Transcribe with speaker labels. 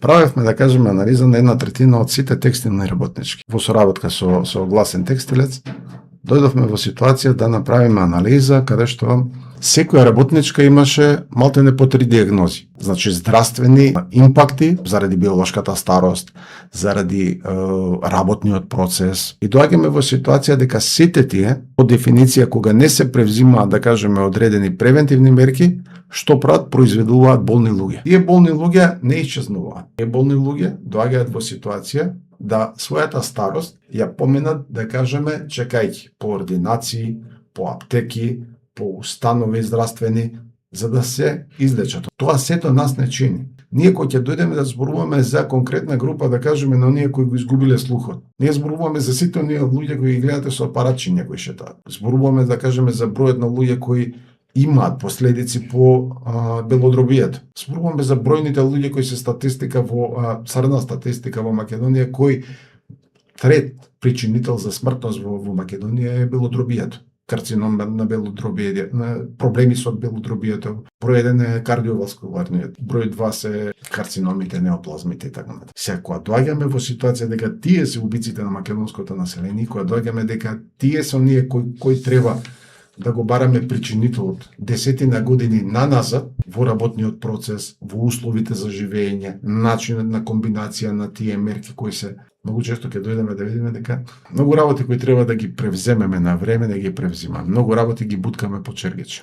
Speaker 1: Правевме, да кажеме, анализа на 1/3 од сите текстилни работнички. Во соработка со гласен текстилец, дојдовме во ситуација да направиме анализа каде што секоја работничка имаше малтене по 3 диагнози. Значи здравствени импакти заради биолошката старост, заради работниот процес. И доаѓаме во ситуација дека сите тие, по дефиниција кога не се превзимаат, да кажеме, одредени превентивни мерки, што прават, произведуваат болни луѓе. Тие болни луѓе не исчезнуваат. Тие болни луѓе доаѓаат во ситуација да својата старост ја поминат, да кажеме, чекајќи по ординации, по аптеки, по установи здравствени, за да се излечат. Тоа сето нас не чини. Ние кој ќе дојдеме да зборуваме за конкретна група, да кажеме, на оние кои го изгубиле слухот. Ние зборуваме за сите оние луѓе кои ги гледате со апаратчиња кои шетаат. Зборуваме, да кажеме, за бројот на луѓе кои имаат последици по белодробијето. Зборуваме за бројните луѓе кои се статистика во црна статистика во Македонија, кој трет причинител за смртност во Македонија е белодробијето. Карцином на белодробие, проблеми со белодробието. Број 1 е кардиоваскуларниот, број 2 се карциномите, неоплазмите и така натаму. Сега кога доаѓаме во ситуација дека тие се убиците на македонското население, кога доаѓаме дека тие се оние кои треба да го бараме причинителот десетина години наназад во работниот процес, во условите за живење, начинот на комбинација на тие мерки кои се многу често ќе дојдеме да видиме дека многу работи кои треба да ги превземеме на време, да ги превзимаме. Многу работи ги буткаме по чергиче.